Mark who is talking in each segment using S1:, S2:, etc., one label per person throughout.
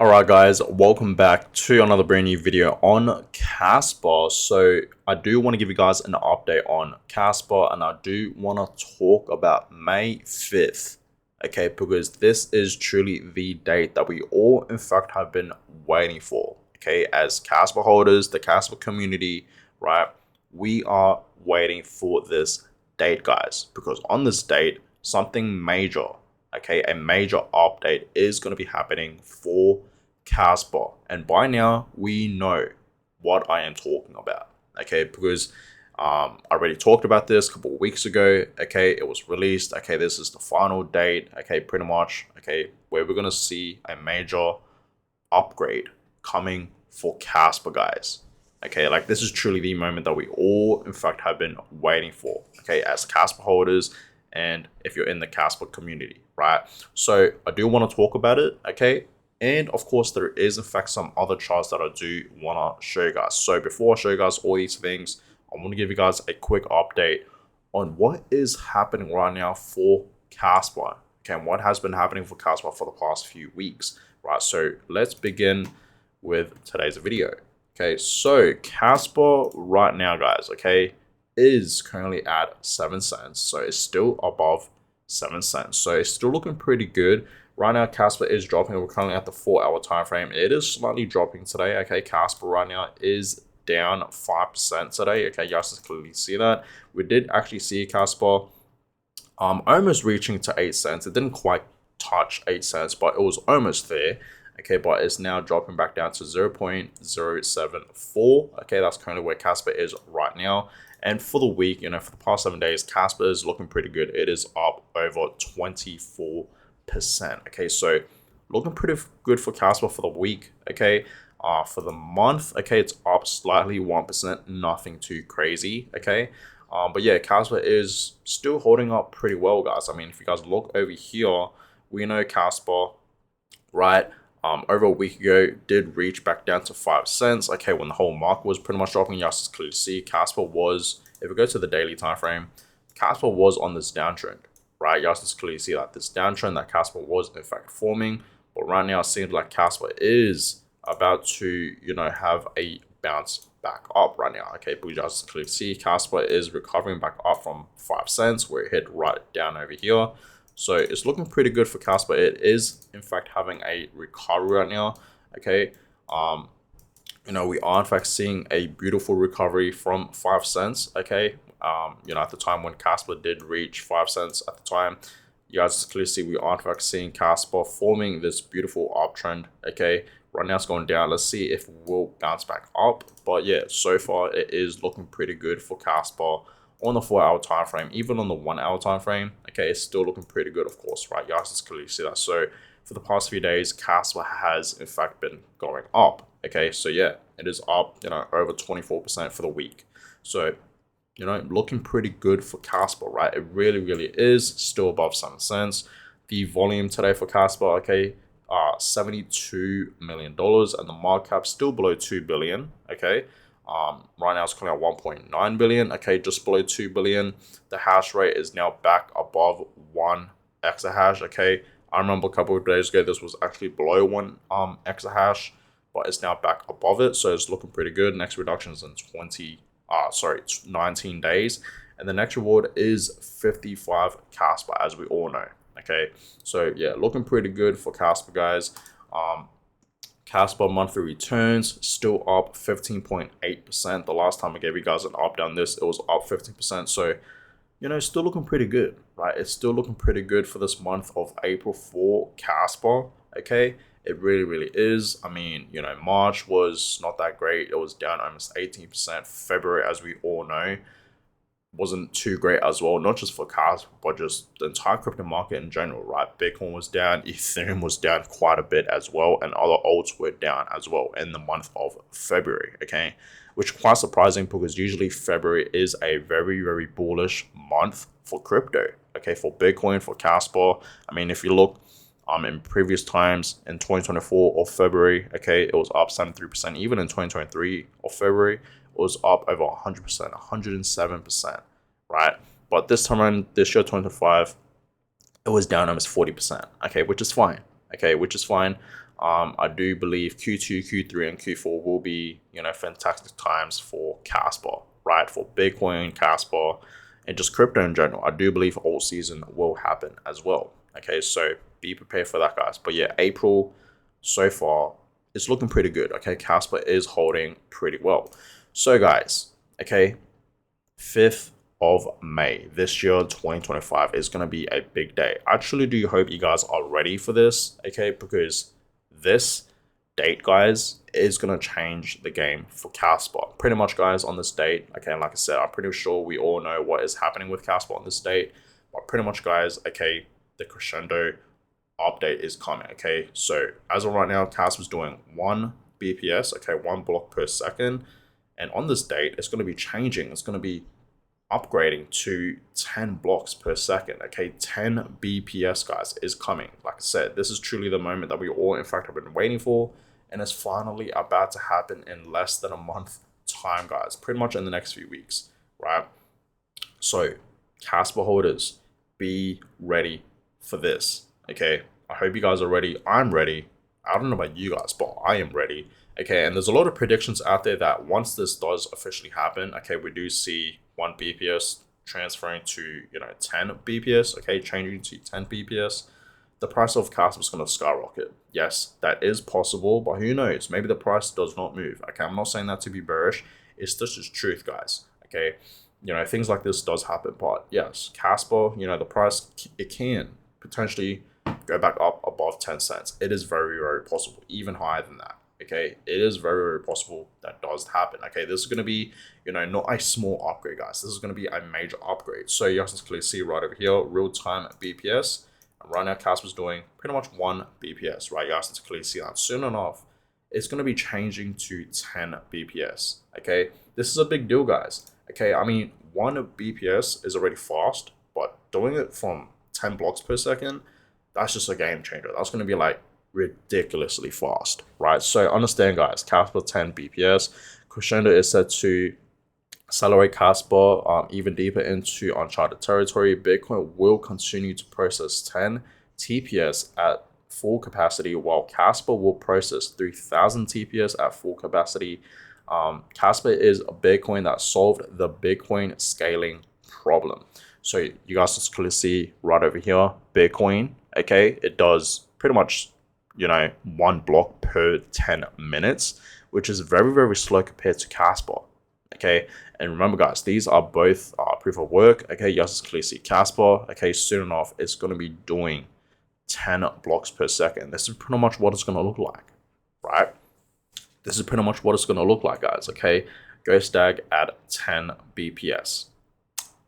S1: Alright guys, welcome back to another brand new video on Kaspa. So I do want to give you guys an update on Kaspa, and I do want to talk about May 5th, okay, because this is truly the date that we all in fact have been waiting for, okay, as Kaspa holders, the Kaspa community, right? We are waiting for this date, guys, because on this date, something major, okay, a major update is going to be happening for Kaspa, and by now we know what I am talking about, okay, because I already talked about this a couple of weeks ago, okay, it was released, okay, this is the final date, okay, pretty much, okay, where we're gonna see a major upgrade coming for Kaspa, guys. Okay, like this is truly the moment that we all in fact have been waiting for, okay, as Kaspa holders, and if you're in the Kaspa community, right? So I do want to talk about it, okay, and of course there is in fact some other charts that I do want to show you guys. So before I show you guys all these things, I want to give you guys a quick update on what is happening right now for Kaspa, okay, and what has been happening for Kaspa for the past few weeks, right? So let's begin with today's video. Okay, so Kaspa right now, guys, okay, is currently at 7 cents, so it's still above 7 cents, so it's still looking pretty good. Right now, Kaspa is dropping. We're currently at the 4-hour time frame. It is slightly dropping today. Okay, Kaspa right now is down 5% today. Okay, you guys can clearly see that. We did actually see Kaspa almost reaching to 8 cents. It didn't quite touch 8 cents, but it was almost there. Okay, but it's now dropping back down to 0.074. Okay, that's currently where Kaspa is right now. And for the week, for the past 7 days, Kaspa is looking pretty good. It is up over 24%. Okay, so looking pretty good for Kaspa for the week. Okay, for the month, okay, it's up slightly 1%, nothing too crazy. Okay, but yeah, Kaspa is still holding up pretty well, guys. I mean, if you guys look over here, we know Kaspa, right, over a week ago did reach back down to 5 cents. Okay, when the whole market was pretty much dropping, you guys can clearly see Kaspa was, if we go to the daily time frame, Kaspa was on this downtrend, right? You guys can clearly see that this downtrend that Kaspa was in fact forming, but right now it seems like Kaspa is about to, have a bounce back up right now. Okay, but you guys can clearly see Kaspa is recovering back up from 5 cents where it hit right down over here. So it's looking pretty good for Kaspa. It is in fact having a recovery right now. Okay, we are in fact seeing a beautiful recovery from 5 cents. Okay, at the time when Kaspa did reach 5 cents at the time, you guys clearly see we are in fact seeing Kaspa forming this beautiful uptrend. Okay, right now it's going down. Let's see if we'll bounce back up. But yeah, so far it is looking pretty good for Kaspa on the 4-hour time frame. Even on the 1-hour time frame, okay, it's still looking pretty good, of course, right? You guys can clearly see that. So for the past few days, Kaspa has in fact been going up. Okay, so yeah, it is up, over 24% for the week. So looking pretty good for Kaspa, right? It really, really is still above 7 cents. The volume today for Kaspa, okay, $72 million, and the market cap still below 2 billion. Okay, right now it's currently at 1.9 billion. Okay, just below 2 billion. The hash rate is now back above 1 exahash. Okay, I remember a couple of days ago this was actually below 1 exahash, but it's now back above it, so it's looking pretty good. Next reduction is in 19 days, and the next reward is 55 Kaspa, as we all know. Okay, so yeah, looking pretty good for Kaspa, guys. Kaspa monthly returns still up 15.8%. The last time I gave you guys an update on this, it was up 15%. So still looking pretty good, right? It's still looking pretty good for this month of April for Kaspa. Okay, it really, really is. I mean, March was not that great. It was down almost 18%. February, as we all know, wasn't too great as well, not just for Kaspa, but just the entire crypto market in general, right? Bitcoin was down, Ethereum was down quite a bit as well, and other alts were down as well in the month of February, okay? Which is quite surprising because usually February is a very, very bullish month for crypto, okay? For Bitcoin, for Kaspa. I mean, if you look in previous times in 2024 of February, okay, it was up 73%. Even in 2023 of February, it was up over 100%, 107%, right? But this time around, this year, 2025, it was down almost 40%, okay, which is fine, okay, which is fine. I do believe Q2, Q3, and Q4 will be, fantastic times for Kaspa, right? For Bitcoin, Kaspa, and just crypto in general. I do believe alt season will happen as well. Okay, so be prepared for that, guys. But yeah, April so far it's looking pretty good. Okay, Kaspa is holding pretty well. So guys, okay, 5th of May this year, 2025 is going to be a big day. I actually do hope you guys are ready for this, okay, because this date, guys, is going to change the game for Kaspa. Pretty much, guys, on this date, okay, like I said, I'm pretty sure we all know what is happening with Kaspa on this date, but pretty much, guys, okay, the crescendo update is coming, okay? So as of right now, Kaspa's doing 1 BPS, okay, 1 block per second, and on this date, it's going to be changing. It's going to be upgrading to 10 blocks per second. Okay, 10 BPS, guys, is coming. Like I said, this is truly the moment that we all, in fact, have been waiting for, and it's finally about to happen in less than a month time, guys. Pretty much in the next few weeks, right? So, Kaspa holders, be ready for this. Okay, I hope you guys are ready. I'm ready. I don't know about you guys, but I am ready. Okay, and there's a lot of predictions out there that once this does officially happen, okay, we do see 1 BPS transferring to, 10 BPS, okay, changing to 10 BPS, the price of Kaspa is going to skyrocket. Yes, that is possible, but who knows? Maybe the price does not move. Okay, I'm not saying that to be bearish. It's just truth, guys. Okay, things like this does happen, but yes, Kaspa, the price, it can potentially go back up above 10 cents. It is very, very possible, even higher than that. Okay, it is very, very possible that does happen. Okay, this is going to be, not a small upgrade, guys. This is going to be a major upgrade. So you guys can clearly see right over here, real-time BPS. And right now, Kaspa's doing pretty much 1 BPS, right? You guys can clearly see that. Soon enough, it's going to be changing to 10 BPS. Okay, this is a big deal, guys. Okay, I mean, 1 BPS is already fast, but doing it from 10 blocks per second, that's just a game changer. That's going to be like ridiculously fast, right? So understand, guys, Kaspa 10 BPS. Crescendo is set to accelerate Kaspa even deeper into uncharted territory. Bitcoin will continue to process 10 TPS at full capacity, while Kaspa will process 3,000 TPS at full capacity. Kaspa is a Bitcoin that solved the Bitcoin scaling problem. So you guys just clearly see right over here, Bitcoin, okay, it does pretty much 1 block per 10 minutes, which is very, very slow compared to Kaspa. Okay, and remember, guys, these are both proof of work. Okay, you guys clearly see Kaspa. Okay, soon enough, it's going to be doing 10 blocks per second. This is pretty much what it's going to look like, right? This is pretty much what it's going to look like, guys. Okay, Ghost Stag at 10 BPS.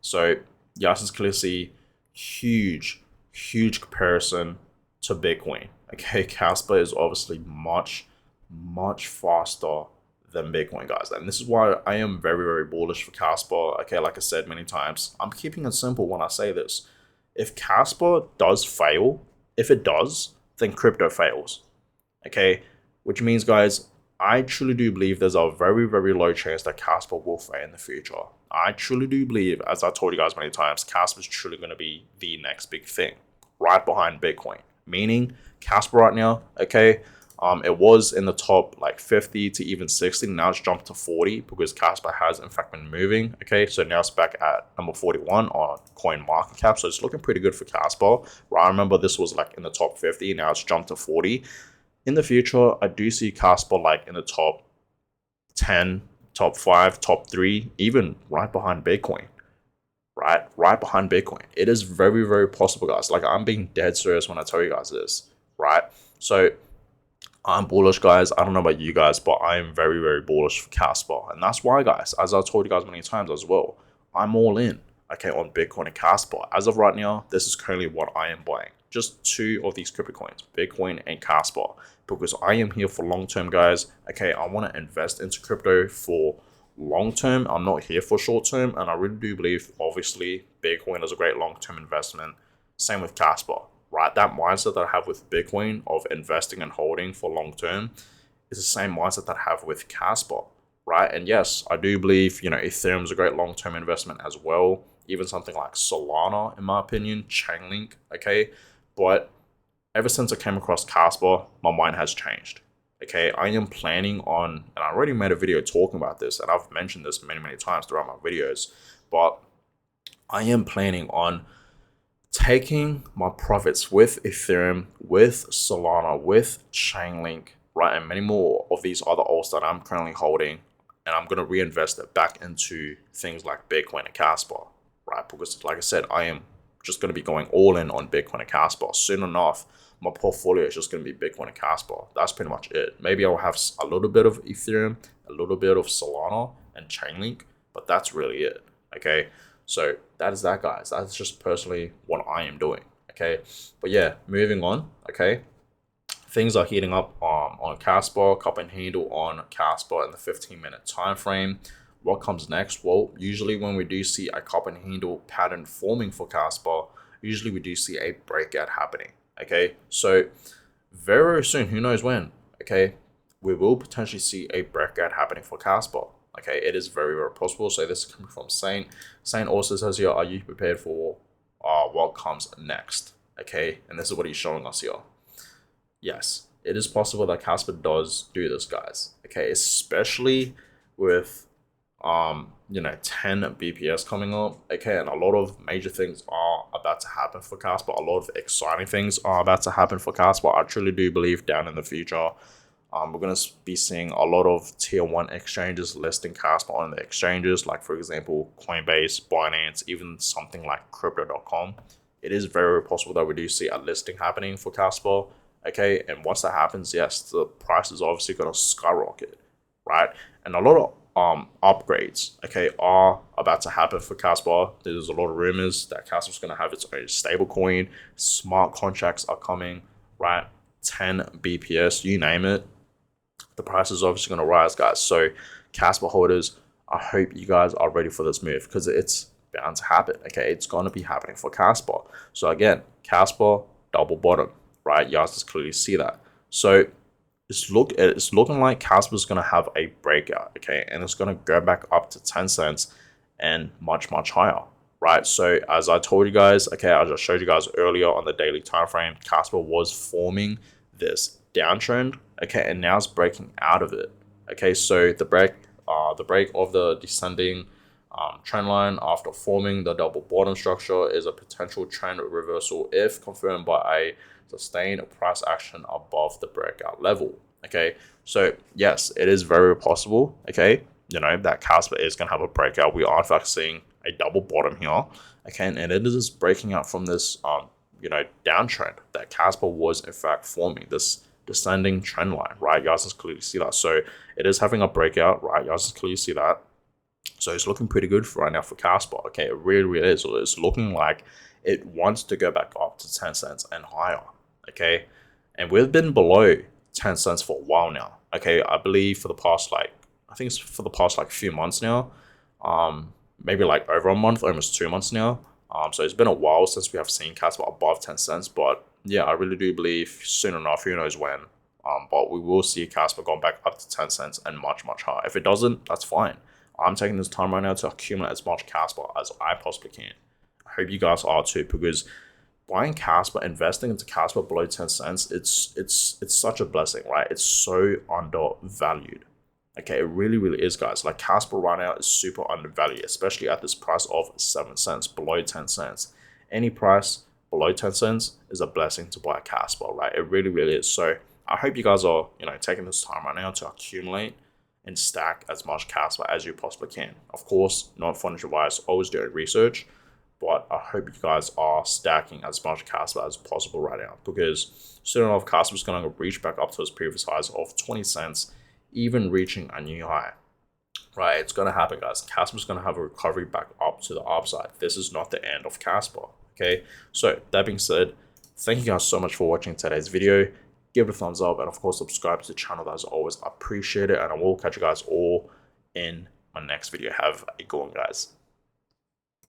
S1: So you guys clearly see huge comparison to Bitcoin. Okay, Kaspa is obviously much faster than Bitcoin, guys. And this is why I am very, very bullish for Kaspa. Okay, like I said many times, I'm keeping it simple when I say this. If Kaspa does fail, if it does, then crypto fails. Okay, which means, guys, I truly do believe there's a very, very low chance that Kaspa will fail in the future. I truly do believe, as I told you guys many times, Kaspa is truly going to be the next big thing, right behind Bitcoin. Meaning, Kaspa right now, okay, it was in the top like 50 to even 60. Now it's jumped to 40 because Kaspa has in fact been moving. Okay, so now it's back at number 41 on coin market cap. So it's looking pretty good for Kaspa. Right, I remember this was like in the top 50. Now it's jumped to 40. In the future, I do see Kaspa like in the top 10, top 5, top 3, even right behind Bitcoin. Right behind Bitcoin. It is very, very possible, guys. Like, I'm being dead serious when I tell you guys this, right? So I'm bullish, guys. I don't know about you guys, but I am very, very bullish for Kaspa. And that's why, guys, as I told you guys many times as well, I'm all in, okay, on Bitcoin and Kaspa. As of right now, this is currently what I am buying. Just 2 of these crypto coins, Bitcoin and Kaspa, because I am here for long term, guys. Okay, I want to invest into crypto for long term. I'm not here for short term, and I really do believe, obviously, Bitcoin is a great long term investment. Same with Kaspa, right? That mindset that I have with Bitcoin of investing and holding for long term is the same mindset that I have with Kaspa, right? And yes, I do believe, Ethereum is a great long term investment as well. Even something like Solana, in my opinion, Chainlink, okay? But ever since I came across Kaspa, my mind has changed. Okay, I am planning on, and I already made a video talking about this, and I've mentioned this many times throughout my videos, but I am planning on taking my profits with Ethereum, with Solana, with Chainlink, right, and many more of these other alts that I'm currently holding, and I'm gonna reinvest it back into things like Bitcoin and Kaspa, right? Because like I said, I am just gonna be going all in on Bitcoin and Kaspa. Soon enough, my portfolio is just gonna be Bitcoin and Kaspa. That's pretty much it. Maybe I'll have a little bit of Ethereum, a little bit of Solana and Chainlink, but that's really it. Okay. So that is that, guys. That's just personally what I am doing. Okay. But yeah, moving on. Okay. Things are heating up on Kaspa, cup and handle on Kaspa in the 15-minute time frame. What comes next? Well, usually when we do see a cup and handle pattern forming for Kaspa, usually we do see a breakout happening. Okay. So very soon, who knows when? Okay. We will potentially see a breakout happening for Kaspa. Okay, it is very possible. So this is coming from Saint. Saint also says here, are you prepared for what comes next? Okay, and this is what he's showing us here. Yes, it is possible that Kaspa does do this, guys. Okay, especially with 10 BPS coming up. Okay, and a lot of major things are about to happen for Kaspa. A lot of exciting things are about to happen for Kaspa. I truly do believe down in the future, we're going to be seeing a lot of tier 1 exchanges listing Kaspa on the exchanges, like for example, Coinbase, Binance, even something like crypto.com. It is very possible that we do see a listing happening for Kaspa. Okay, and once that happens, yes, the price is obviously going to skyrocket, right? And a lot of upgrades, okay, are about to happen for Kaspa. There's a lot of rumors that Kaspa's going to have its own stable coin. Smart contracts are coming, right? 10 BPS, you name it. The price is obviously going to rise, guys. So Kaspa holders, I hope you guys are ready for this move because it's bound to happen. Okay, it's going to be happening for Kaspa. So again, Kaspa double bottom, right? You guys just clearly see that. So it's looking like Kaspa is going to have a breakout, okay, and it's going to go back up to 10 cents and much higher, right? So as I told you guys, okay, I just showed you guys earlier on the daily time frame, Kaspa was forming this downtrend, okay, and now it's breaking out of it. Okay, so the break of the descending trend line after forming the double bottom structure is a potential trend reversal if confirmed by a sustained price action above the breakout level. Okay, so yes, it is very possible, okay, that Kaspa is going to have a breakout. We are in fact seeing a double bottom here, okay, and it is breaking out from this downtrend that Kaspa was in fact forming, this descending trend line, right? You guys can clearly see that. So it is having a breakout, right? You guys can clearly see that. So it's looking pretty good for right now for Kaspa. Okay, it really is. So it's looking like it wants to go back up to 10 cents and higher. Okay, and we've been below 10 cents for a while now. Okay, I believe for the past few months now. Maybe like over a month, almost 2 months now. So it's been a while since we have seen Kaspa above 10 cents, but yeah, I really do believe soon enough, who knows when, but we will see Kaspa going back up to 10 cents and much higher. If it doesn't, that's fine. I'm taking this time right now to accumulate as much Kaspa as I possibly can. I hope you guys are too, because buying Kaspa, investing into Kaspa below 10 cents, it's such a blessing, right? It's so undervalued. Okay, it really is, guys. Like Kaspa right now is super undervalued, especially at this price of 7 cents, below 10 cents. Any price below 10 cents is a blessing to buy Kaspa, right? It really is. So I hope you guys are, taking this time right now to accumulate and stack as much Kaspa as you possibly can. Of course, not financial advice, always doing research, but I hope you guys are stacking as much Kaspa as possible right now, because soon enough, Kaspa is going to reach back up to its previous highs of 20 cents, even reaching a new high. Right, it's going to happen, guys. Kaspa is going to have a recovery back up to the upside. This is not the end of Kaspa. Okay, so that being said, thank you guys so much for watching today's video. Give it a thumbs up, and of course subscribe to the channel. As always, I appreciate it, and I will catch you guys all in my next video. Have a good one, guys.